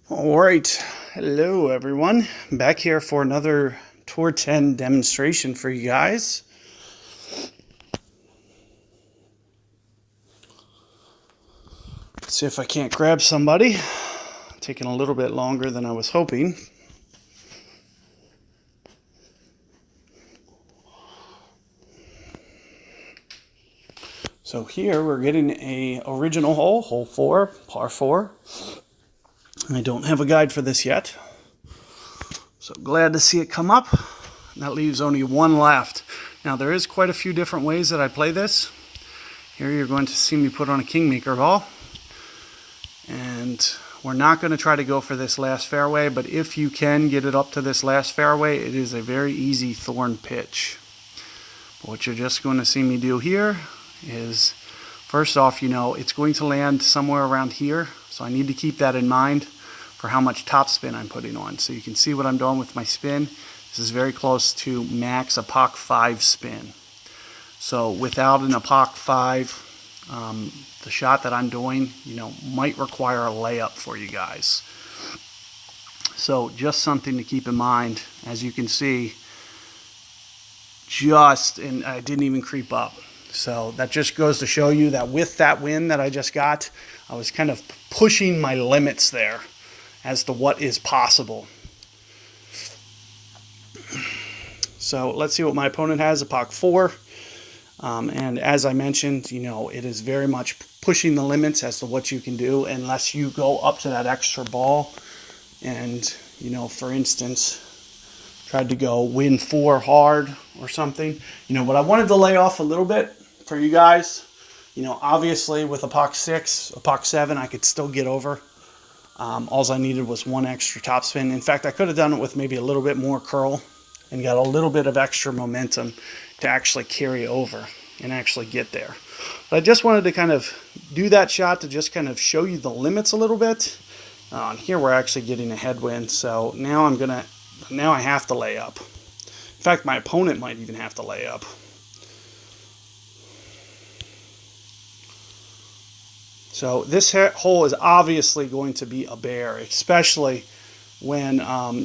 All right, hello everyone. Back here for another Tour 10 demonstration for you guys. Let's see if I can't grab somebody. Taking a little bit longer than I was hoping. So here we're getting a original hole, hole 4, par 4. I don't have a guide for this yet. So glad to see it come up. That leaves only one left. Now there is quite a few different ways that I play this. Here you're going to see me put on a kingmaker ball. And we're not going to try to go for this last fairway, but if you can get it up to this last fairway, it is a very easy thorn pitch. But what you're just going to see me do here is, first off, it's going to land somewhere around here. So I need to keep that in mind for how much topspin I'm putting on. So you can see what I'm doing with my spin. This is very close to max epoch 5 spin. So without an epoch 5, the shot that I'm doing, might require a layup for you guys. So just something to keep in mind. As you can see, and I didn't even creep up. So that just goes to show you that with that win that I just got, I was kind of pushing my limits there as to what is possible. So let's see what my opponent has, epoch 4. And as I mentioned, it is very much pushing the limits as to what you can do unless you go up to that extra ball and, for instance, tried to go win 4 hard or something. But I wanted to lay off a little bit for you guys. Obviously with epoch 6, epoch 7, I could still get over. All I needed was one extra topspin. In fact, I could have done it with maybe a little bit more curl and got a little bit of extra momentum to actually carry over and actually get there. But I just wanted to kind of do that shot to just kind of show you the limits a little bit. Here we're actually getting a headwind, so now I have to lay up. In fact, my opponent might even have to lay up. So this hole is obviously going to be a bear, especially when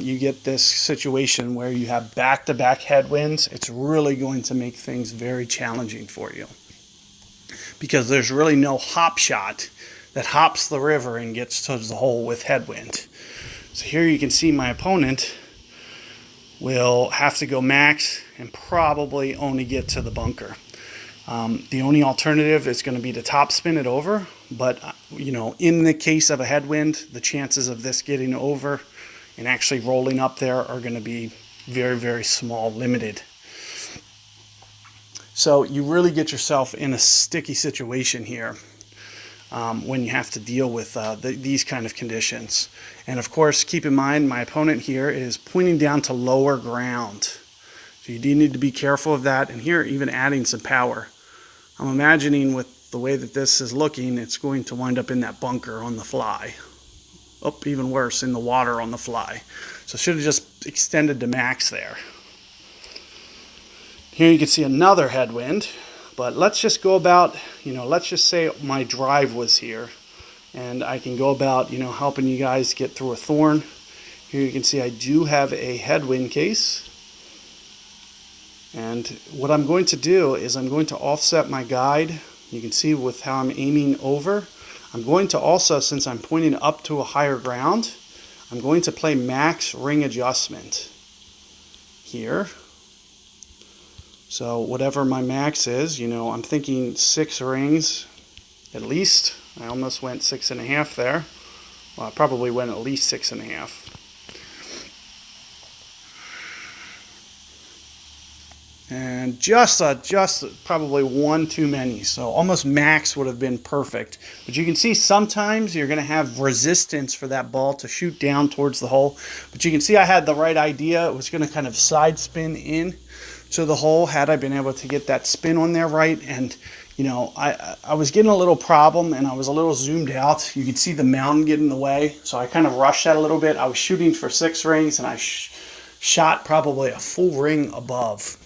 you get this situation where you have back-to-back headwinds. It's really going to make things very challenging for you because there's really no hop shot that hops the river and gets to the hole with headwind. So here you can see my opponent will have to go max and probably only get to the bunker. The only alternative is going to be to topspin it over, but in the case of a headwind, the chances of this getting over and actually rolling up there are going to be very, very small, limited. So you really get yourself in a sticky situation here when you have to deal with these kind of conditions. And of course, keep in mind, my opponent here is pointing down to lower ground. So you do need to be careful of that. And here, even adding some power. I'm imagining with the way that this is looking, it's going to wind up in that bunker on the fly. Oh, even worse, in the water on the fly. So should have just extended to max there. Here you can see another headwind, but let's just go about, let's just say my drive was here, and I can go about, helping you guys get through a thorn. Here you can see I do have a headwind case. And what I'm going to do is I'm going to offset my guide. You can see with how I'm aiming over. I'm going to also, since I'm pointing up to a higher ground, I'm going to play max ring adjustment here. So whatever my max is, I'm thinking 6 rings at least. I almost went 6.5 there. Well, I probably went at least 6.5. And just probably one too many. So almost max would have been perfect. But you can see sometimes you're going to have resistance for that ball to shoot down towards the hole. But you can see I had the right idea. It was going to kind of side spin in to the hole had I been able to get that spin on there right. And, I was getting a little problem and I was a little zoomed out. You could see the mountain get in the way. So I kind of rushed that a little bit. I was shooting for 6 rings and I shot probably a full ring above.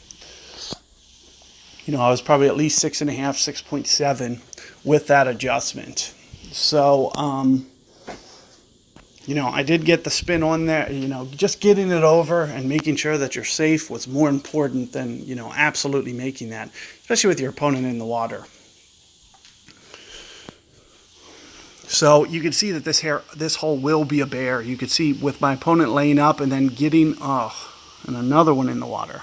I was probably at least 6.5, 6.7 with that adjustment. So you know, I did get the spin on there. You know, just getting it over and making sure that you're safe was more important than, you know, absolutely making that, especially with your opponent in the water. So you can see that this hole will be a bear. You can see with my opponent laying up and then getting, and another one in the water.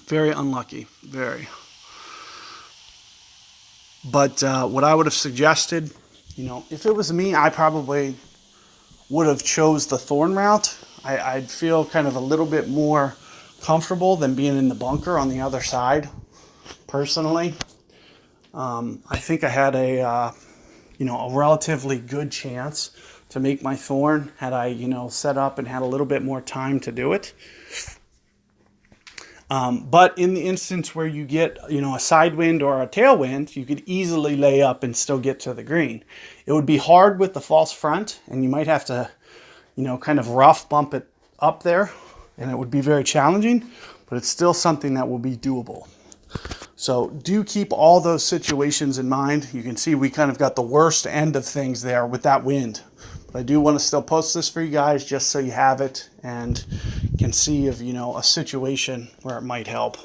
Very unlucky, very. But what I would have suggested, you know, if it was me, I probably would have chose the thorn route. I'd feel kind of a little bit more comfortable than being in the bunker on the other side, personally. I think I had a relatively good chance to make my thorn had I, you know, set up and had a little bit more time to do it. But in the instance where you get, you know, a side wind or a tailwind, you could easily lay up and still get to the green. It would be hard with the false front, and you might have to, you know, kind of rough bump it up there, and it would be very challenging, but it's still something that will be doable. So do keep all those situations in mind. You can see we kind of got the worst end of things there with that wind. But I do want to still post this for you guys just so you have it and can see if, you know, a situation where it might help.